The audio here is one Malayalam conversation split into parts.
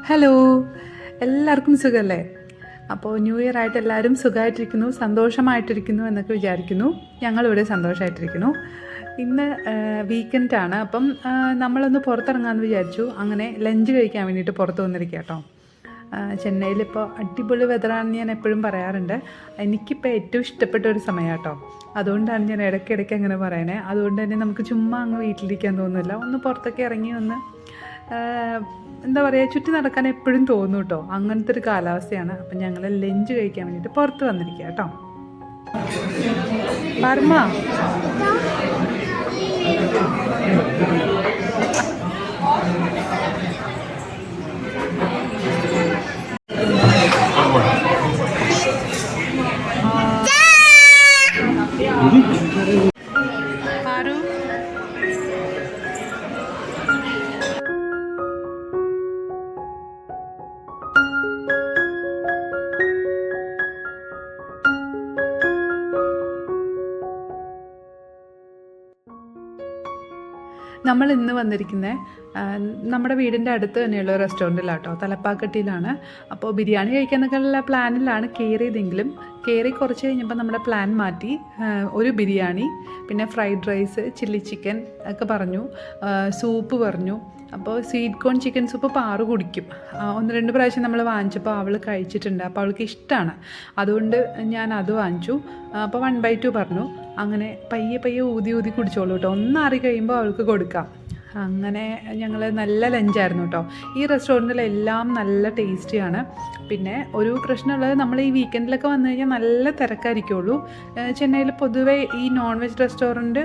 ഹലോ, എല്ലാവർക്കും സുഖമല്ലേ? അപ്പോൾ ന്യൂ ഇയർ ആയിട്ട് എല്ലാവരും സുഖമായിട്ടിരിക്കുന്നു, സന്തോഷമായിട്ടിരിക്കുന്നു എന്നൊക്കെ വിചാരിക്കുന്നു. ഞങ്ങളിവിടെ സന്തോഷമായിട്ടിരിക്കുന്നു. ഇന്ന് വീക്കെൻഡാണ്. അപ്പം നമ്മളൊന്ന് പുറത്തിറങ്ങാമെന്ന് വിചാരിച്ചു. അങ്ങനെ ലഞ്ച് കഴിക്കാൻ വേണ്ടിയിട്ട് പുറത്ത് വന്നിരിക്കുക കേട്ടോ. ചെന്നൈയിലിപ്പോൾ അടിപൊളി വെതറാണെന്ന് ഞാൻ എപ്പോഴും പറയാറുണ്ട്. എനിക്കിപ്പോൾ ഏറ്റവും ഇഷ്ടപ്പെട്ട ഒരു സമയം കേട്ടോ. അതുകൊണ്ടാണ് ഞാൻ ഇടയ്ക്കിടയ്ക്ക് അങ്ങനെ പറയണേ. അതുകൊണ്ട് തന്നെ നമുക്ക് ചുമ്മാ അങ്ങ് വീട്ടിലിരിക്കാൻ തോന്നുന്നില്ല. ഒന്ന് പുറത്തൊക്കെ ഇറങ്ങി ഒന്ന് എന്താ പറയുക, ചുറ്റി നടക്കാൻ എപ്പോഴും തോന്നും കേട്ടോ. അങ്ങനത്തെ ഒരു കാലാവസ്ഥയാണ്. അപ്പം ഞങ്ങൾ ലഞ്ച് കഴിക്കാൻ വേണ്ടിയിട്ട് പുറത്ത് വന്നിരിക്കുക കേട്ടോ. പർമ്മ പാറു നമ്മൾ ഇന്ന് വന്നിരിക്കുന്നത് നമ്മുടെ വീടിൻ്റെ അടുത്ത് തന്നെയുള്ള റെസ്റ്റോറൻറ്റിലാണ് കേട്ടോ. തലപ്പാക്കട്ടിയിലാണ്. അപ്പോൾ ബിരിയാണി കഴിക്കാനൊക്കെയുള്ള പ്ലാനിലാണ് കയറിയതെങ്കിലും കുറച്ച് കഴിഞ്ഞപ്പോൾ നമ്മുടെ പ്ലാൻ മാറ്റി. ഒരു ബിരിയാണി, പിന്നെ ഫ്രൈഡ് റൈസ്, ചില്ലി ചിക്കൻ ഒക്കെ പറഞ്ഞു, സൂപ്പ് പറഞ്ഞു. അപ്പോൾ sweet corn chicken soup Paru കുടിക്കും. 1-2 പ്രാവശ്യം നമ്മൾ വാങ്ങിച്ചപ്പോൾ അവൾ കഴിച്ചിട്ടുണ്ട്. അപ്പോൾ അവൾക്ക് ഇഷ്ടമാണ്. അതുകൊണ്ട് ഞാൻ അത് വാങ്ങിച്ചു. അപ്പോൾ 1/2 പറഞ്ഞു. അങ്ങനെ പയ്യെ ഊതി കുടിച്ചോളൂ കേട്ടോ. ഒന്നാറി കഴിയുമ്പോൾ അവൾക്ക് കൊടുക്കാം. അങ്ങനെ ഞങ്ങൾ നല്ല ലഞ്ചായിരുന്നു കേട്ടോ. ഈ റെസ്റ്റോറൻറ്റിലെല്ലാം നല്ല ടേസ്റ്റിയാണ്. പിന്നെ ഒരു പ്രശ്നമുള്ളത്, നമ്മൾ ഈ വീക്കെൻഡിലൊക്കെ വന്നു കഴിഞ്ഞാൽ നല്ല തിരക്കായിരിക്കുള്ളൂ. ചെന്നൈയിൽ പൊതുവേ ഈ non veg restaurant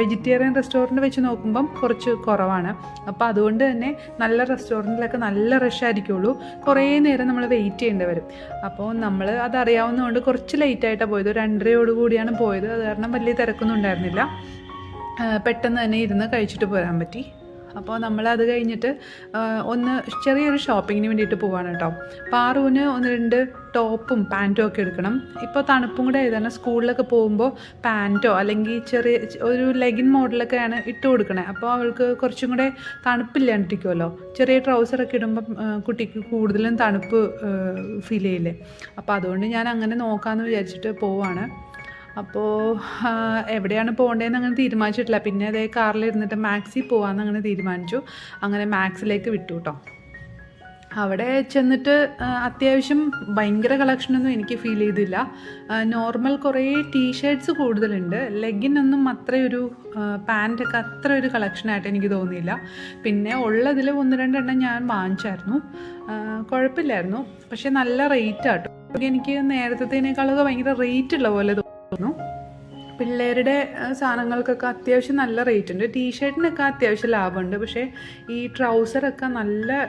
vegetarian restaurant വെച്ച് നോക്കുമ്പം കുറച്ച് കുറവാണ്. അപ്പോൾ അതുകൊണ്ട് തന്നെ നല്ല റെസ്റ്റോറൻറ്റിലൊക്കെ നല്ല റഷായിരിക്കുള്ളൂ. കുറേ നേരം നമ്മൾ വെയിറ്റ് ചെയ്യേണ്ടി വരും. അപ്പോൾ നമ്മൾ അതറിയാവുന്നതുകൊണ്ട് കുറച്ച് ലേറ്റായിട്ടാണ് പോയത്. 2:30 കൂടിയാണ് പോയത്. അത് കാരണം വലിയ തിരക്കൊന്നും ഉണ്ടായിരുന്നില്ല. പെട്ടെന്ന് തന്നെ ഇരുന്ന് കഴിച്ചിട്ട് പോരാൻ പറ്റി. അപ്പോൾ നമ്മളത് കഴിഞ്ഞിട്ട് ഒന്ന് ചെറിയൊരു ഷോപ്പിങ്ങിന് വേണ്ടിയിട്ട് പോവാണ് കേട്ടോ. പാറുവിന് 1-2 ടോപ്പും പാൻറ്റും ഒക്കെ എടുക്കണം. ഇപ്പോൾ തണുപ്പും കൂടെ ആയതാണ്. സ്കൂളിലൊക്കെ പോകുമ്പോൾ പാൻറ്റോ അല്ലെങ്കിൽ ചെറിയ ഒരു ലെഗിൻ മോഡലൊക്കെയാണ് ഇട്ട് കൊടുക്കണേ. അപ്പോൾ അവൾക്ക് കുറച്ചും കൂടെ തണുപ്പില്ലാണ്ടിരിക്കുമല്ലോ. ചെറിയ ട്രൗസറൊക്കെ ഇടുമ്പം കുട്ടിക്ക് കൂടുതലും തണുപ്പ് ഫീൽ ചെയ്യില്ലേ. അപ്പോൾ അതുകൊണ്ട് ഞാൻ അങ്ങനെ നോക്കാമെന്ന് വിചാരിച്ചിട്ട് പോവാണ്. അപ്പോൾ എവിടെയാണ് പോകേണ്ടതെന്ന് അങ്ങനെ തീരുമാനിച്ചിട്ടില്ല. പിന്നെ അതേ കാറിലിരുന്നിട്ട് മാക്സിൽ പോകാമെന്ന് അങ്ങനെ തീരുമാനിച്ചു. അങ്ങനെ മാക്സിലേക്ക് വിട്ടു കേട്ടോ. അവിടെ ചെന്നിട്ട് അത്യാവശ്യം ഭയങ്കര കളക്ഷനൊന്നും എനിക്ക് ഫീൽ ചെയ്തില്ല. നോർമൽ കുറേ ടീഷർട്ട്സ് കൂടുതലുണ്ട്. ലെഗിനൊന്നും അത്രയൊരു പാൻറ്റൊക്കെ അത്ര ഒരു കളക്ഷനായിട്ട് എനിക്ക് തോന്നിയില്ല. പിന്നെ ഉള്ളതിൽ 1-2 എണ്ണം ഞാൻ വാങ്ങിച്ചായിരുന്നു. കുഴപ്പമില്ലായിരുന്നു. പക്ഷേ നല്ല റേറ്റാട്ടോ. എനിക്ക് നേരത്തേനേക്കാളൊക്കെ ഭയങ്കര റേറ്റ് ഉള്ള പോലെ തോന്നുന്നു. പിള്ളേരുടെ സാധനങ്ങൾക്കൊക്കെ അത്യാവശ്യം നല്ല റേറ്റ് ഉണ്ട്. ടീഷർട്ടിനൊക്കെ അത്യാവശ്യം ലാഭമുണ്ട്. പക്ഷേ ഈ ട്രൗസറൊക്കെ നല്ല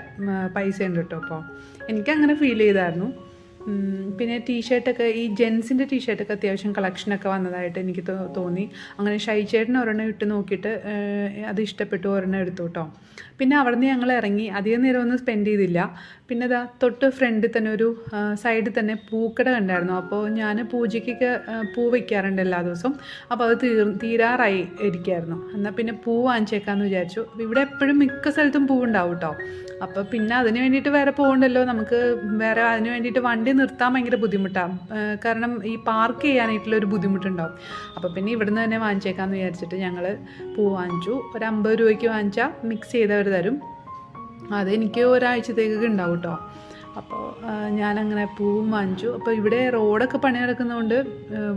പൈസ ഉണ്ട് കേട്ടോ. അപ്പോൾ എനിക്കങ്ങനെ ഫീൽ ചെയ്തായിരുന്നു. പിന്നെ ടീഷർട്ടൊക്കെ ഈ ജെൻസിൻ്റെ ടീഷർട്ടൊക്കെ അത്യാവശ്യം കളക്ഷനൊക്കെ വന്നതായിട്ട് എനിക്ക് തോന്നി. അങ്ങനെ ഷൈച്ചേട്ടന് ഒരെണ്ണം ഇട്ട് നോക്കിയിട്ട് അത് ഇഷ്ടപ്പെട്ടു, ഒരെണ്ണം എടുത്തു കേട്ടോ. പിന്നെ അവിടെ നിന്ന് ഞങ്ങൾ ഇറങ്ങി. അധികം നേരം ഒന്നും സ്പെൻഡ് ചെയ്തില്ല. പിന്നെ ഇതാ തൊട്ട് ഫ്രണ്ടിൽ തന്നെ ഒരു സൈഡിൽ തന്നെ പൂക്കട കണ്ടായിരുന്നു. അപ്പോൾ ഞാൻ പൂജയ്ക്കൊക്കെ പൂ വയ്ക്കാറുണ്ട് എല്ലാ ദിവസവും. അപ്പോൾ അത് തീരാറായി ഇരിക്കുമായിരുന്നു. എന്നാൽ പിന്നെ പൂ വാങ്ങിച്ചേക്കാമെന്ന് വിചാരിച്ചു. ഇവിടെ എപ്പോഴും മിക്ക സ്ഥലത്തും പൂവുണ്ടാവും കേട്ടോ. അപ്പോൾ പിന്നെ അതിന് വേണ്ടിയിട്ട് വേറെ പോകണ്ടല്ലോ. നമുക്ക് വേറെ അതിന് വേണ്ടിയിട്ട് വണ്ടി നിർത്താൻ ഭയങ്കര ബുദ്ധിമുട്ടാണ്. കാരണം ഈ പാർക്ക് ചെയ്യാനായിട്ടുള്ളൊരു ബുദ്ധിമുട്ടുണ്ടാവും. അപ്പോൾ പിന്നെ ഇവിടുന്ന് തന്നെ വാങ്ങിച്ചേക്കാമെന്ന് വിചാരിച്ചിട്ട് ഞങ്ങൾ പൂ വാങ്ങിച്ചു. ഒരു 50 രൂപയ്ക്ക് വാങ്ങിച്ചാൽ മിക്സ് ചെയ്തവർ തരും. അതെനിക്ക് ഒരാഴ്ചത്തേക്കൊക്കെ ഉണ്ടാവും കേട്ടോ. അപ്പോൾ ഞാനങ്ങനെ പൂവും വാങ്ങിച്ചു. അപ്പോൾ ഇവിടെ റോഡൊക്കെ പണി നടക്കുന്നതുകൊണ്ട്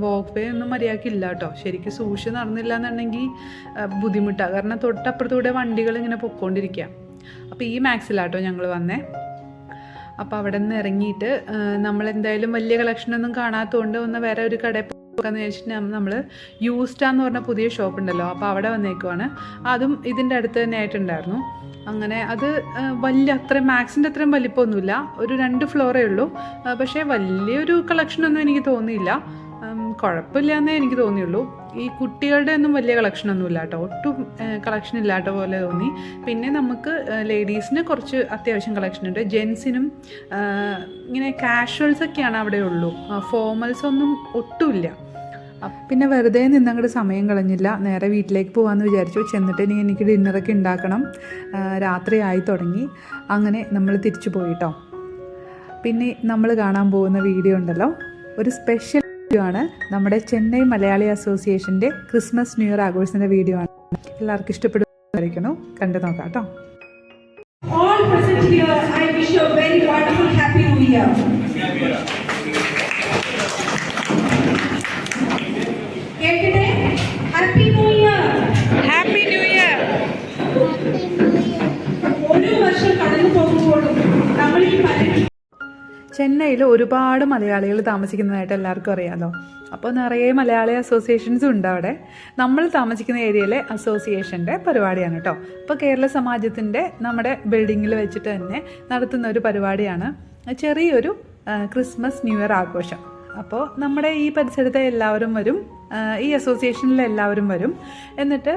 വാക്ക് വേ ഒന്നും മര്യാദക്കില്ല കേട്ടോ. ശരിക്കും സൂക്ഷിച്ച് നടന്നില്ല എന്നുണ്ടെങ്കിൽ ബുദ്ധിമുട്ടാണ്. കാരണം തൊട്ടപ്പുറത്തൂടെ വണ്ടികൾ ഇങ്ങനെ പൊയ്ക്കൊണ്ടിരിക്കുക. അപ്പോൾ ഈ മാക്സിലാട്ടോ ഞങ്ങൾ വന്നേ. അപ്പോൾ അവിടെ നിന്ന് ഇറങ്ങിയിട്ട് നമ്മളെന്തായാലും വലിയ കളക്ഷനൊന്നും കാണാത്തതുകൊണ്ട് ഒന്ന് വേറെ ഒരു കടയിൽ പോകാമെന്ന് വെച്ചിട്ട് നമ്മൾ യൂസ്റ്റാന്ന് പറഞ്ഞ പുതിയ ഷോപ്പ് ഉണ്ടല്ലോ, അപ്പോൾ അവിടെ വന്നേക്കുവാണ്. അതും ഇതിൻ്റെ അടുത്ത് തന്നെ ആയിട്ടുണ്ടായിരുന്നു. അങ്ങനെ അത് വലിയ അത്രയും മാക്സിൻ്റെ അത്രയും വലിപ്പമൊന്നുമില്ല. ഒരു 2 ഫ്ലോറേ ഉള്ളൂ. പക്ഷേ വലിയൊരു കളക്ഷനൊന്നും എനിക്ക് തോന്നിയില്ല. കുഴപ്പമില്ലയെന്നേ എനിക്ക് തോന്നിയുള്ളൂ. ഈ കുട്ടികളുടെ ഒന്നും വലിയ കളക്ഷനൊന്നുമില്ല കേട്ടോ. ഒട്ടും കളക്ഷൻ ഇല്ലാത്ത പോലെ തോന്നി. പിന്നെ നമുക്ക് ലേഡീസിന് കുറച്ച് അത്യാവശ്യം കളക്ഷനുണ്ട്. ജെൻസിനും ഇങ്ങനെ കാഷ്വൽസൊക്കെയാണ് അവിടെ ഉള്ളൂ. ഫോർമൽസ് ഒന്നും ഒട്ടുമില്ല. പിന്നെ വെറുതെ നിന്നങ്ങോട്ട് സമയം കളഞ്ഞില്ല, നേരെ വീട്ടിലേക്ക് പോകാമെന്ന് വിചാരിച്ചു. ചെന്നിട്ട് ഇനി എനിക്ക് ഡിന്നറൊക്കെ ഉണ്ടാക്കണം. രാത്രി ആയി തുടങ്ങി. അങ്ങനെ നമ്മൾ തിരിച്ചു പോയിട്ടോ. പിന്നെ നമ്മൾ കാണാൻ പോകുന്ന വീഡിയോ ഉണ്ടല്ലോ, ഒരു സ്പെഷ്യൽ വീഡിയോ ആണ്. നമ്മുടെ ചെന്നൈ മലയാളി അസോസിയേഷൻ്റെ ക്രിസ്മസ് ന്യൂ ഇയർ ആഘോഷത്തിൻ്റെ വീഡിയോ ആണ്. എല്ലാവർക്കും ഇഷ്ടപ്പെടുമായിരിക്കണോ, കണ്ടു നോക്കാം കേട്ടോ. All present here, I wish you a very wonderful Happy New Year. കേൾക്കട്ടെ, Happy New Year. Happy new year. ഒരു വർഷം കടന്നു പോകുമ്പോഴും നമ്മൾ ഈ ചെന്നൈയിൽ ഒരുപാട് മലയാളികൾ താമസിക്കുന്നതായിട്ട് എല്ലാവർക്കും അറിയാമല്ലോ. അപ്പോൾ നിറയെ മലയാളി അസോസിയേഷൻസും ഉണ്ട് അവിടെ. നമ്മൾ താമസിക്കുന്ന ഏരിയയിലെ അസോസിയേഷൻ്റെ പരിപാടിയാണ് കേട്ടോ. അപ്പോൾ കേരള സമാജത്തിൻ്റെ നമ്മുടെ ബിൽഡിങ്ങിൽ വെച്ചിട്ട് തന്നെ നടത്തുന്ന ഒരു പരിപാടിയാണ് ചെറിയൊരു ക്രിസ്മസ് ന്യൂ ഇയർ ആഘോഷം. അപ്പോൾ നമ്മുടെ ഈ പരിസരത്തെ എല്ലാവരും വരും, ഈ അസോസിയേഷനിലെ എല്ലാവരും വരും. എന്നിട്ട്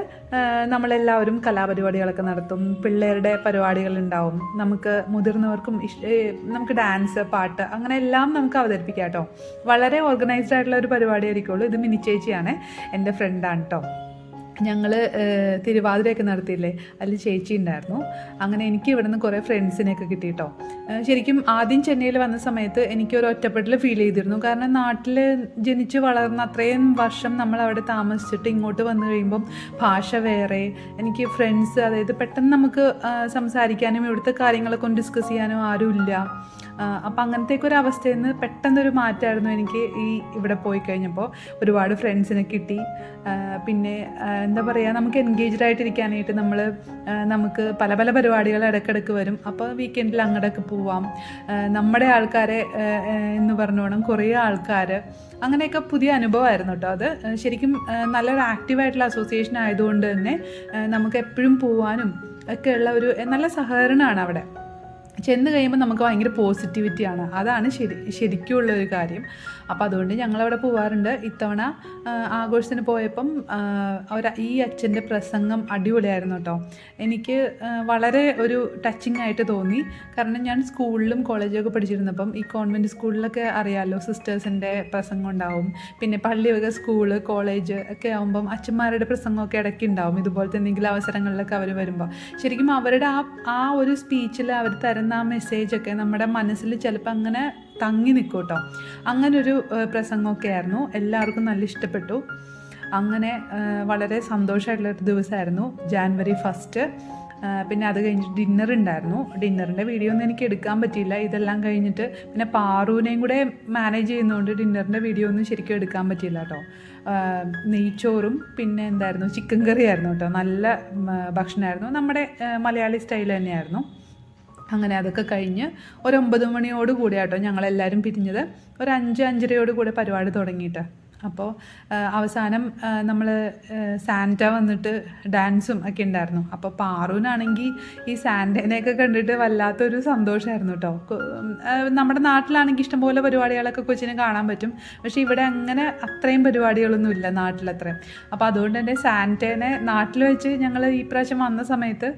നമ്മളെല്ലാവരും കലാപരിപാടികളൊക്കെ നടത്തും, പിള്ളേരുടെ പരിപാടികളുണ്ടാവും, നമുക്ക് മുതിർന്നവർക്കും നമുക്ക് ഡാൻസ്, പാട്ട്, അങ്ങനെ എല്ലാം നമുക്ക് അവതരിപ്പിക്കാം കേട്ടോ. വളരെ ഓർഗനൈസ്ഡ് ആയിട്ടുള്ള ഒരു പരിപാടിയായിരിക്കുള്ളൂ. ഇത് മിനി ചേച്ചിയാണ്, എൻ്റെ ഫ്രണ്ടാണ് കേട്ടോ. ഞങ്ങൾ തിരുവാതിരയൊക്കെ നടത്തിയില്ലേ, അതിൽ ചേച്ചി ഉണ്ടായിരുന്നു. അങ്ങനെ എനിക്ക് ഇവിടെ നിന്ന് കുറേ ഫ്രണ്ട്സിനെയൊക്കെ കിട്ടി കേട്ടോ. ശരിക്കും ആദ്യം ചെന്നൈയിൽ വന്ന സമയത്ത് എനിക്കൊരു ഒറ്റപ്പെടൽ ഫീൽ ചെയ്തിരുന്നു. കാരണം നാട്ടിൽ ജനിച്ച് വളർന്ന അത്രയും വർഷം നമ്മൾ അവിടെ താമസിച്ചിട്ട് ഇങ്ങോട്ട് വന്നു കഴിയുമ്പം ഭാഷ വേറെ, എനിക്ക് ഫ്രണ്ട്സ്, അതായത് പെട്ടെന്ന് നമുക്ക് സംസാരിക്കാനും ഇവിടുത്തെ കാര്യങ്ങളൊക്കെ ഡിസ്കസ് ചെയ്യാനും ആരുമില്ല. അപ്പം അങ്ങനത്തേക്ക് ഒരു അവസ്ഥയിൽ നിന്ന് പെട്ടെന്നൊരു മാറ്റമായിരുന്നു എനിക്ക് ഈ ഇവിടെ പോയി കഴിഞ്ഞപ്പോൾ. ഒരുപാട് ഫ്രണ്ട്സിനെ കിട്ടി. പിന്നെ എന്താ പറയുക, നമുക്ക് എൻഗേജ്ഡ് ആയിട്ടിരിക്കാനായിട്ട് നമുക്ക് പല പല പരിപാടികൾ ഇടയ്ക്കിടയ്ക്ക് വരും. അപ്പോൾ വീക്കെൻഡിൽ അങ്ങോട്ടൊക്കെ പോവാം. നമ്മുടെ ആൾക്കാരെ എന്ന് പറഞ്ഞോണം കുറേ ആൾക്കാർ, അങ്ങനെയൊക്കെ പുതിയ അനുഭവമായിരുന്നു കേട്ടോ. അത് ശരിക്കും നല്ലൊരു ആക്റ്റീവായിട്ടുള്ള അസോസിയേഷൻ ആയതുകൊണ്ട് തന്നെ നമുക്ക് എപ്പോഴും പോവാനും ഒക്കെയുള്ള ഒരു നല്ല സഹകരണമാണ് അവിടെ. ചെന്ന് കഴിയുമ്പോൾ നമുക്ക് ഭയങ്കര പോസിറ്റിവിറ്റിയാണ്, അതാണ് ശരിക്കുമുള്ള ഒരു കാര്യം. അപ്പോൾ അതുകൊണ്ട് ഞങ്ങളവിടെ പോവാറുണ്ട്. ഇത്തവണ ആഘോഷത്തിന് പോയപ്പം ഈ അച്ഛൻ്റെ പ്രസംഗം അടിപൊളിയായിരുന്നു കേട്ടോ. എനിക്ക് വളരെ ഒരു ടച്ചിങ് ആയിട്ട് തോന്നി. കാരണം ഞാൻ സ്കൂളിലും കോളേജൊക്കെ പഠിച്ചിരുന്നപ്പം ഈ കോൺവെൻറ്റ് സ്കൂളിലൊക്കെ അറിയാമല്ലോ, സിസ്റ്റേഴ്സിൻ്റെ പ്രസംഗം ഉണ്ടാവും. പിന്നെ പള്ളിവക സ്കൂള്, കോളേജ് ഒക്കെ ആകുമ്പം അച്ഛന്മാരുടെ പ്രസംഗമൊക്കെ ഇടയ്ക്ക് ഉണ്ടാവും. ഇതുപോലത്തെ എന്തെങ്കിലും അവസരങ്ങളിലൊക്കെ അവർ വരുമ്പോൾ ശരിക്കും അവരുടെ ആ ഒരു സ്പീച്ചിൽ അവർ തരുന്ന ആ മെസ്സേജൊക്കെ നമ്മുടെ മനസ്സിൽ ചിലപ്പോൾ അങ്ങനെ തങ്ങി നിൽക്കും കേട്ടോ. അങ്ങനൊരു പ്രസംഗമൊക്കെ ആയിരുന്നു, എല്ലാവർക്കും നല്ല ഇഷ്ടപ്പെട്ടു. അങ്ങനെ വളരെ സന്തോഷമായിട്ടുള്ളൊരു ദിവസമായിരുന്നു ജാനുവരി 1. പിന്നെ അത് കഴിഞ്ഞിട്ട് ഡിന്നർ ഉണ്ടായിരുന്നു. ഡിന്നറിൻ്റെ വീഡിയോ ഒന്നും എനിക്ക് എടുക്കാൻ പറ്റിയില്ല. ഇതെല്ലാം കഴിഞ്ഞിട്ട് പിന്നെ പാറുവിനെയും കൂടെ മാനേജ് ചെയ്യുന്നതുകൊണ്ട് ഡിന്നറിൻ്റെ വീഡിയോ ഒന്നും ശരിക്കും എടുക്കാൻ പറ്റിയില്ല കേട്ടോ. നെയ്ച്ചോറും പിന്നെ എന്തായിരുന്നു, ചിക്കൻ കറി ആയിരുന്നു കേട്ടോ. നല്ല ഭക്ഷണമായിരുന്നു, നമ്മുടെ മലയാളി സ്റ്റൈൽ തന്നെയായിരുന്നു. അങ്ങനെ അതൊക്കെ കഴിഞ്ഞ് ഒരു 9 മണിയോട് കൂടി കേട്ടോ ഞങ്ങളെല്ലാവരും പിരിഞ്ഞത്. ഒരു 5-5:30 കൂടെ പരിപാടി തുടങ്ങിയിട്ട്. അപ്പോൾ അവസാനം നമ്മൾ സാന്റ വന്നിട്ട് ഡാൻസും ഒക്കെ ഉണ്ടായിരുന്നു. അപ്പോൾ പാറുവിനാണെങ്കിൽ ഈ സാന്റേനെയൊക്കെ കണ്ടിട്ട് വല്ലാത്തൊരു സന്തോഷമായിരുന്നു കേട്ടോ. നമ്മുടെ നാട്ടിലാണെങ്കിൽ ഇഷ്ടംപോലെ പരിപാടികളൊക്കെ കൊച്ചിന് കാണാൻ പറ്റും, പക്ഷേ ഇവിടെ അങ്ങനെ അത്രയും പരിപാടികളൊന്നും ഇല്ല നാട്ടിലത്രയും. അപ്പോൾ അതുകൊണ്ട് തന്നെ സാന്റേനെ നാട്ടിൽ വെച്ച് ഞങ്ങൾ ഈ പ്രാവശ്യം വന്ന സമയത്ത്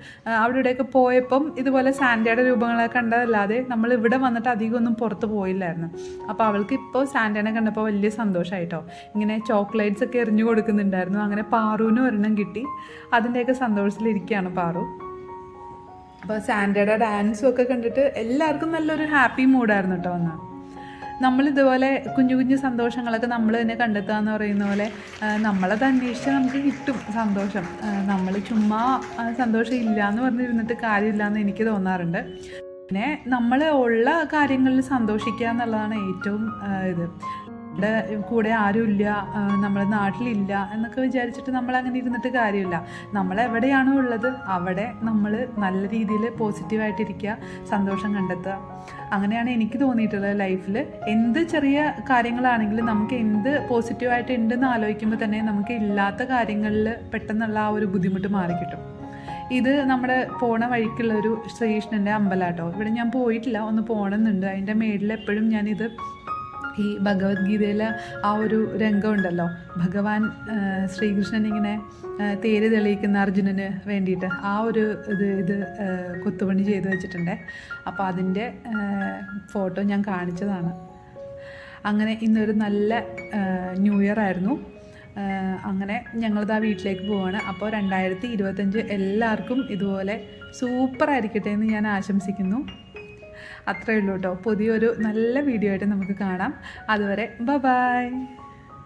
അവിടെ ഇവിടെയൊക്കെ പോയപ്പം ഇതുപോലെ സാന്റയുടെ രൂപങ്ങളൊക്കെ കണ്ടതല്ലാതെ നമ്മൾ ഇവിടെ വന്നിട്ട് അധികം ഒന്നും പുറത്ത് പോയില്ലായിരുന്നു. അപ്പോൾ അവൾക്ക് ഇപ്പോൾ സാന്റേനെ കണ്ടപ്പോൾ വലിയ സന്തോഷമായിട്ടോ. ഇങ്ങനെ ചോക്ലേറ്റ്സ് ഒക്കെ എറിഞ്ഞു കൊടുക്കുന്നുണ്ടായിരുന്നു. അങ്ങനെ പാറുവിനും ഒരെണ്ണം കിട്ടി. അതിൻ്റെയൊക്കെ സന്തോഷത്തിലിരിക്കുകയാണ് പാറു. അപ്പോൾ സാന്റയുടെ ഡാൻസും ഒക്കെ കണ്ടിട്ട് എല്ലാവർക്കും നല്ലൊരു ഹാപ്പി മൂഡായിരുന്നു കേട്ടോ. എന്നാൽ നമ്മളിതുപോലെ കുഞ്ഞു കുഞ്ഞു സന്തോഷങ്ങളൊക്കെ നമ്മൾ തന്നെ കണ്ടെത്തുക എന്ന് പറയുന്ന പോലെ നമ്മളത് അന്വേഷിച്ച് നമുക്ക് കിട്ടും സന്തോഷം. നമ്മൾ ചുമ്മാ സന്തോഷം ഇല്ല എന്ന് പറഞ്ഞിരുന്നിട്ട് കാര്യമില്ല എന്ന് എനിക്ക് തോന്നാറുണ്ട്. പിന്നെ നമ്മൾ ഉള്ള കാര്യങ്ങളിൽ സന്തോഷിക്കുക എന്നുള്ളതാണ് ഏറ്റവും ഇവിടെ കൂടെ ആരുമില്ല, നമ്മൾ നാട്ടിലില്ല എന്നൊക്കെ വിചാരിച്ചിട്ട് നമ്മളങ്ങനെ ഇരുന്നിട്ട് കാര്യമില്ല. നമ്മളെവിടെയാണോ ഉള്ളത് അവിടെ നമ്മൾ നല്ല രീതിയിൽ പോസിറ്റീവായിട്ടിരിക്കുക, സന്തോഷം കണ്ടെത്തുക. അങ്ങനെയാണ് എനിക്ക് തോന്നിയിട്ടുള്ളത് ലൈഫിൽ. എന്ത് ചെറിയ കാര്യങ്ങളാണെങ്കിലും നമുക്ക് എന്ത് പോസിറ്റീവായിട്ട് ഉണ്ടെന്ന് ആലോചിക്കുമ്പോൾ തന്നെ നമുക്ക് ഇല്ലാത്ത കാര്യങ്ങളിൽ പെട്ടെന്നുള്ള ആ ഒരു ബുദ്ധിമുട്ട് മാറിക്കിട്ടും. ഇത് നമ്മുടെ പോണ വഴിക്കുള്ളൊരു ശ്രീകൃഷ്ണൻ്റെ അമ്പലമാട്ടോ. ഇവിടെ ഞാൻ പോയിട്ടില്ല, ഒന്ന് പോകണമെന്നുണ്ട്. അതിൻ്റെ മേളിൽ എപ്പോഴും ഞാനിത് ഈ ഭഗവത്ഗീതയിലെ ആ ഒരു രംഗമുണ്ടല്ലോ, ഭഗവാൻ ശ്രീകൃഷ്ണൻ ഇങ്ങനെ തേര് തെളിയിക്കുന്ന അർജുനന് വേണ്ടിയിട്ട് ആ ഒരു ഇത് കൊത്തുപണി ചെയ്ത് വെച്ചിട്ടുണ്ട്. അപ്പോൾ അതിൻ്റെ ഫോട്ടോ ഞാൻ കാണിച്ചതാണ്. അങ്ങനെ ഇന്നൊരു നല്ല ന്യൂ ഇയർ ആയിരുന്നു. അങ്ങനെ ഞങ്ങളിതാ വീട്ടിലേക്ക് പോവാണ്. അപ്പോൾ 2025 എല്ലാവർക്കും ഇതുപോലെ സൂപ്പറായിരിക്കട്ടെ എന്ന് ഞാൻ ആശംസിക്കുന്നു. അത്രയേ ഉള്ളൂ കേട്ടോ. പുതിയൊരു നല്ല വീഡിയോ ആയിട്ട് നമുക്ക് കാണാം. അതുവരെ ബൈ.